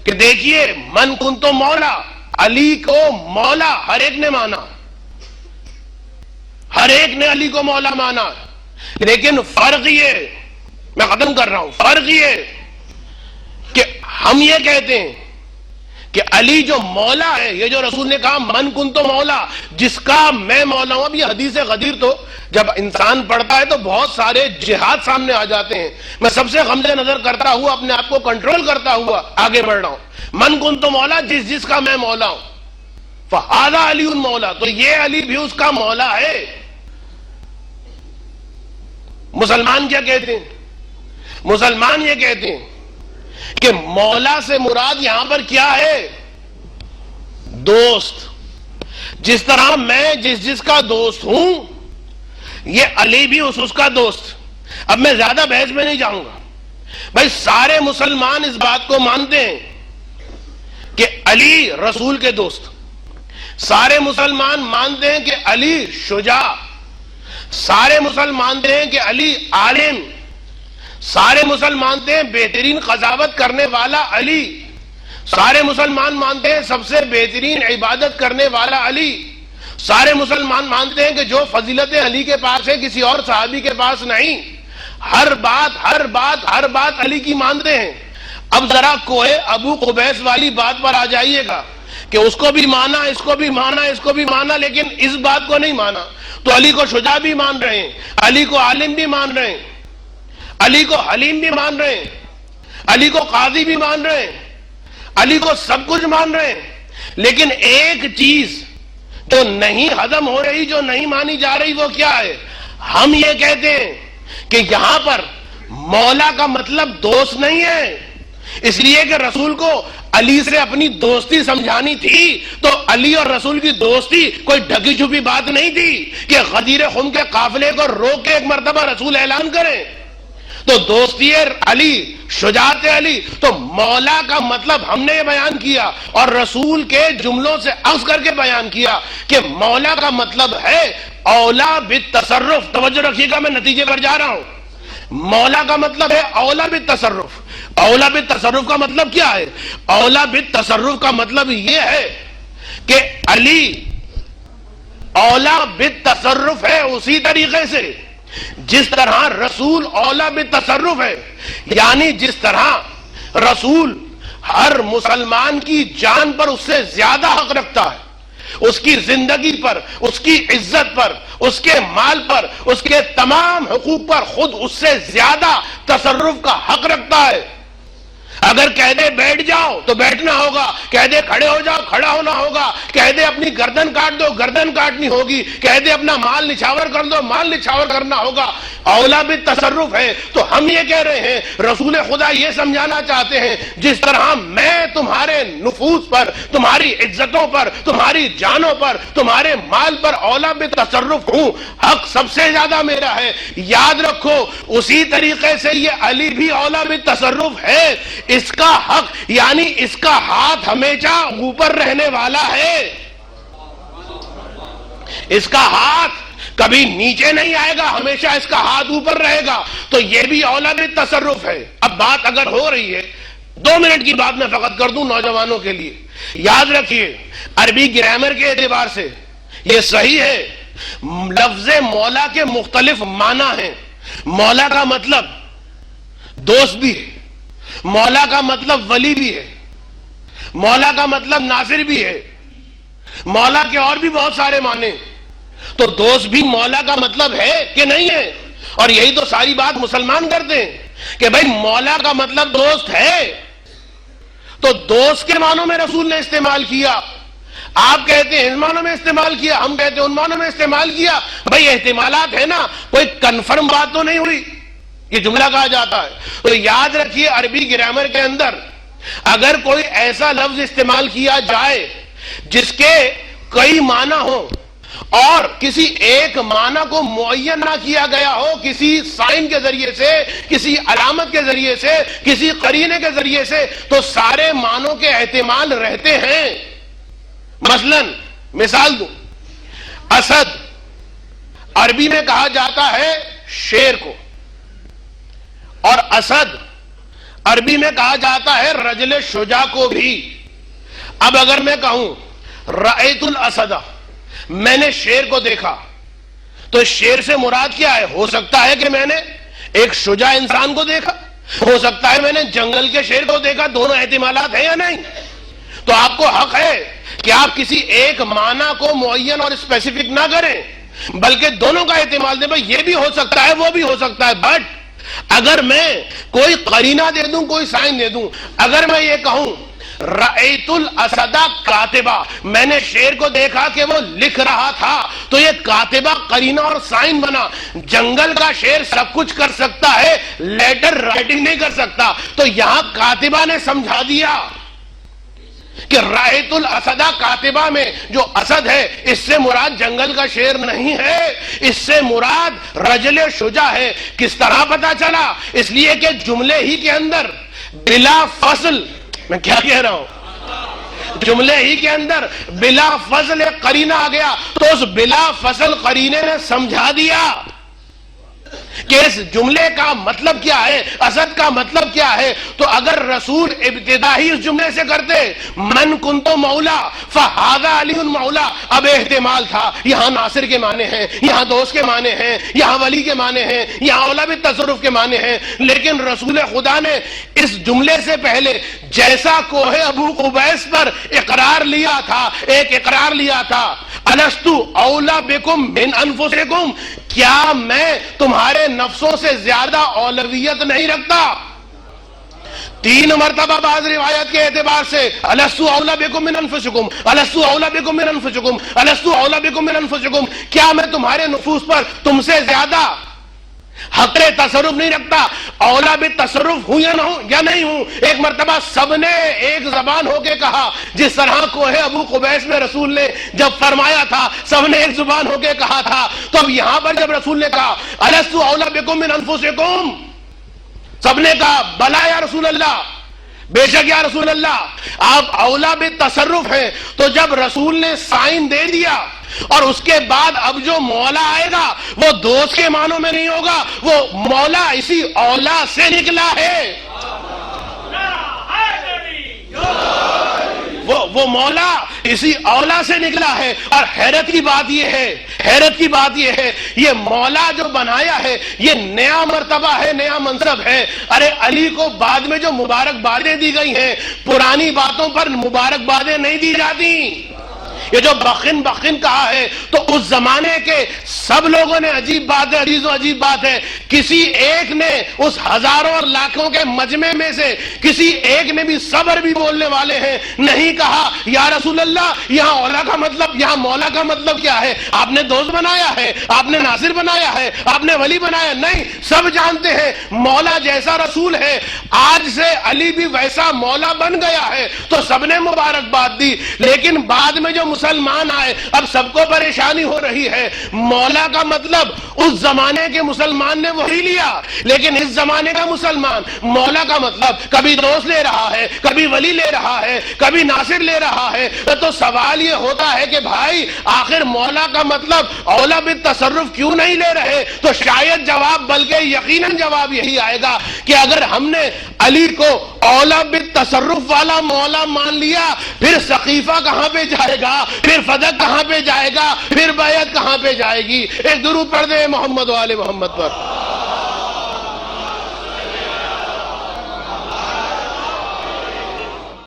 کہ دیکھیے من کنتو مولا، علی کو مولا ہر ایک نے مانا، ہر ایک نے علی کو مولا مانا، لیکن فرق یہ، میں ختم کر رہا ہوں، فرق یہ کہ ہم یہ کہتے ہیں کہ علی جو مولا ہے، یہ جو رسول نے کہا من کنتو مولا، جس کا میں مولا ہوں. اب یہ حدیث غدیر تو جب انسان پڑھتا ہے تو بہت سارے جہاد سامنے آ جاتے ہیں. میں سب سے غمزہ نظر کرتا ہوا، اپنے آپ کو کنٹرول کرتا ہوا آگے بڑھ رہا ہوں. من کنتو مولا، جس کا میں مولا ہوں، فہذا علی مولا، تو یہ علی بھی اس کا مولا ہے. مسلمان کیا کہتے ہیں؟ مسلمان یہ کہتے ہیں کہ مولا سے مراد یہاں پر کیا ہے؟ دوست. جس طرح میں جس کا دوست ہوں، یہ علی بھی اس کا دوست. اب میں زیادہ بحث میں نہیں جاؤں گا. بھائی سارے مسلمان اس بات کو مانتے ہیں کہ علی رسول کے دوست، سارے مسلمان مانتے ہیں کہ علی شجاع، سارے مسلمان مانتے ہیں کہ علی عالم، سارے مسلمان مانتے ہیں بہترین قضاوت کرنے والا علی، سارے مسلمان مانتے ہیں سب سے بہترین عبادت کرنے والا علی، سارے مسلمان مانتے ہیں کہ جو فضیلت علی کے پاس ہے کسی اور صحابی کے پاس نہیں. ہر بات علی کی مانتے ہیں. اب ذرا کوہ ابو قبیس والی بات پر آ جائیے گا کہ اس کو بھی مانا، اس کو بھی مانا، اس کو بھی مانا، لیکن اس بات کو نہیں مانا. تو علی کو شجاع بھی مان رہے ہیں، علی کو عالم بھی مان رہے ہیں، علی کو حلیم بھی مان رہے ہیں، علی کو قاضی بھی مان رہے ہیں، علی کو سب کچھ مان رہے ہیں. لیکن ایک چیز جو نہیں ہضم ہو رہی، جو نہیں مانی جا رہی، وہ کیا ہے؟ ہم یہ کہتے ہیں کہ یہاں پر مولا کا مطلب دوست نہیں ہے. اس لیے کہ رسول کو علی سے اپنی دوستی سمجھانی تھی تو علی اور رسول کی دوستی کوئی ڈھکی چھپی بات نہیں تھی کہ غدیر خم کے قافلے کو روک کے ایک مرتبہ رسول اعلان کریں. تو دوستی علی، شجاعت علی، تو مولا کا مطلب ہم نے یہ بیان کیا اور رسول کے جملوں سے اخذ کر کے بیان کیا کہ مولا کا مطلب ہے اولا بالتصرف. توجہ رکھیے گا، میں نتیجے پر جا رہا ہوں. مولا کا مطلب ہے اولا بالتصرف. اولا بالتصرف کا مطلب کیا ہے؟ اولا بالتصرف کا مطلب یہ ہے کہ علی اولا بالتصرف ہے اسی طریقے سے جس طرح رسول اولا بالتصرف ہے. یعنی جس طرح رسول ہر مسلمان کی جان پر اس سے زیادہ حق رکھتا ہے، اس کی زندگی پر، اس کی عزت پر، اس کے مال پر، اس کے تمام حقوق پر خود اس سے زیادہ تصرف کا حق رکھتا ہے. اگر کہہ دے بیٹھ جاؤ تو بیٹھنا ہوگا، کہہ دے کھڑے ہو جاؤ کھڑا ہونا ہوگا، کہہ دے اپنی گردن کاٹ دو گردن کاٹنی ہوگی، کہہ دے اپنا مال نچھاور کر دو مال نچھاور کرنا ہوگا. اولا بالتصرف ہے. تو ہم یہ کہہ رہے ہیں، رسول خدا یہ سمجھانا چاہتے ہیں جس طرح میں تمہارے نفوس پر، تمہاری عزتوں پر، تمہاری جانوں پر، تمہارے مال پر اولا بالتصرف ہوں، حق سب سے زیادہ میرا ہے. یاد رکھو اسی طریقے سے یہ علی بھی اولا بالتصرف ہے. اس کا حق یعنی اس کا ہاتھ ہمیشہ اوپر رہنے والا ہے. اس کا ہاتھ کبھی نیچے نہیں آئے گا، ہمیشہ اس کا ہاتھ اوپر رہے گا. تو یہ بھی اولا بالتصرف ہے. اب بات اگر ہو رہی ہے، 2 منٹ کی بات میں فقط کر دوں نوجوانوں کے لیے. یاد رکھیے عربی گرامر کے اعتبار سے یہ صحیح ہے. لفظ مولا کے مختلف معنی ہیں. مولا کا مطلب دوست بھی ہے، مولا کا مطلب ولی بھی ہے، مولا کا مطلب ناصر بھی ہے، مولا کے اور بھی بہت سارے معنی. تو دوست بھی مولا کا مطلب ہے کہ نہیں ہے؟ اور یہی تو ساری بات مسلمان کرتے ہیں کہ بھائی مولا کا مطلب دوست ہے. تو دوست کے معنوں میں رسول نے استعمال کیا. آپ کہتے ہیں ان معنوں میں استعمال کیا، ہم کہتے ہیں ان معنوں میں استعمال کیا. بھائی احتمالات ہے نا، کوئی کنفرم بات تو نہیں ہوئی. یہ جملہ کہا جاتا ہے. تو یاد رکھیے عربی گرامر کے اندر اگر کوئی ایسا لفظ استعمال کیا جائے جس کے کئی معنی ہوں اور کسی ایک معنی کو معین نہ کیا گیا ہو کسی سائن کے ذریعے سے، کسی علامت کے ذریعے سے، کسی قرینے کے ذریعے سے، تو سارے معنوں کے احتمال رہتے ہیں. مثلا مثال دوں، اسد عربی میں کہا جاتا ہے شیر کو، اور اسد عربی میں کہا جاتا ہے رجل شجاع کو بھی. اب اگر میں کہوں رأیت الاسد، میں نے شیر کو دیکھا، تو شیر سے مراد کیا ہے؟ ہو سکتا ہے کہ میں نے ایک شجاع انسان کو دیکھا، ہو سکتا ہے میں نے جنگل کے شیر کو دیکھا. دونوں احتمالات ہیں یا نہیں؟ تو آپ کو حق ہے کہ آپ کسی ایک معنی کو معین اور اسپیسیفک نہ کریں، بلکہ دونوں کا احتمال دیں. بھائی یہ بھی ہو سکتا ہے، وہ بھی ہو سکتا ہے. بٹ اگر میں کوئی قرینہ دے دوں، کوئی سائن دے دوں، اگر میں یہ کہوں رأیت الاسد کاتبہ، میں نے شیر کو دیکھا کہ وہ لکھ رہا تھا، تو یہ کاتبہ قرینہ اور سائن بنا. جنگل کا شیر سب کچھ کر سکتا ہے، لیٹر رائٹنگ نہیں کر سکتا. تو یہاں کاتبہ نے سمجھا دیا کہ رأیت الاسد کاتبہ میں جو اسد ہے، اس سے مراد جنگل کا شیر نہیں ہے، اس سے مراد رجل شجاع ہے. کس طرح پتا چلا؟ اس لیے کہ جملے ہی کے اندر بلا فصل، میں کیا کہہ رہا ہوں، جملے ہی کے اندر بلا فصل ایک قرینہ آ گیا، تو اس بلا فصل قرینے نے سمجھا دیا کہ اس جملے کا مطلب کیا ہے، اسد کا مطلب کیا ہے. تو اگر رسول ابتدا ہی اس جملے سے کرتے من کنتو مولا فہذا علی مولا، اب احتمال تھا یہاں ناصر کے معنی ہیں، یہاں دوست کے معنی ہیں، یہاں ولی کے معنی ہیں، یہاں اولا بالتصرف کے معنی ہیں. لیکن رسول خدا نے اس جملے سے پہلے جیسا کوہ ابو قبیس پر اقرار لیا تھا، ایک اقرار لیا تھا، الستو اولا بکم من انفسکم، کیا میں تمہارے نفسوں سے زیادہ اولویت نہیں رکھتا؟ 3 مرتبہ بعض روایت کے اعتبار سے الستو اولا بکم من انفسکم، الستو اولا بکم من انفسکم، الستو اولا بکم من انفسکم، کیا میں تمہارے نفوس پر تم سے زیادہ حق تصرف نہیں رکھتا؟ اولا بالتصرف ہوں یا نہیں ہوں؟ ایک مرتبہ سب نے ایک زبان ہو کے کہا، جس طرح کوہ ابو قبیس میں رسول نے جب فرمایا تھا سب نے ایک زبان ہو کے کہا تھا. تو اب یہاں پر جب رسول نے کہا الستو اولا بکم من انفسکم، سب نے کہا بلا یا رسول اللہ، بے شک یا رسول اللہ آپ اولا بالتصرف ہیں. تو جب رسول نے سائن دے دیا، اور اس کے بعد اب جو مولا آئے گا وہ دوست کے معنوں میں نہیں ہوگا، وہ مولا اسی اولا سے نکلا ہے. وہ مولا اسی اولا سے نکلا ہے. اور حیرت کی بات یہ ہے یہ مولا جو بنایا ہے یہ نیا مرتبہ ہے، نیا منصب ہے. ارے علی کو بعد میں جو مبارک بادیں دی گئی ہیں، پرانی باتوں پر مبارک بادیں نہیں دی جاتی. یہ جو بخن کہا ہے تو اس زمانے کے سب لوگوں نے عجیب بات ہے، عزیز و عجیب بات ہے، کسی ایک نے اس ہزاروں اور لاکھوں کے مجمع میں سے کسی ایک نے بھی صبر بھی بولنے والے ہیں نہیں کہا یا رسول اللہ یہاں اولا کا مطلب، یہاں مولا کا مطلب کیا ہے؟ آپ نے دوست بنایا ہے، آپ نے ناصر بنایا ہے، آپ نے ولی بنایا؟ نہیں، سب جانتے ہیں مولا جیسا رسول ہے، آج سے علی بھی ویسا مولا بن گیا ہے. تو سب نے مبارکباد دی. لیکن بعد میں جو مسلمان آئے اب سب کو پریشانی ہو رہی ہے. مولا کا مطلب اس زمانے کے مسلمان نے وہی لیا، لیکن اس زمانے کا مسلمان مولا کا مطلب کبھی دوست لے رہا ہے، کبھی ولی لے رہا ہے، کبھی ناصر لے رہا ہے. تو سوال یہ ہوتا ہے کہ بھائی آخر مولا کا مطلب اولا بالتصرف کیوں نہیں لے رہے؟ تو شاید جواب، بلکہ یقیناً جواب یہی آئے گا کہ اگر ہم نے علی کو اولا بالتصرف والا مولا مان لیا، پھر سقیفہ کہاں پہ جائے گا، پھر فدق کہاں پہ جائے گا، پھر بیعت کہاں پہ جائے گی؟ ایک درود پڑھ دیں محمد و آل محمد پر.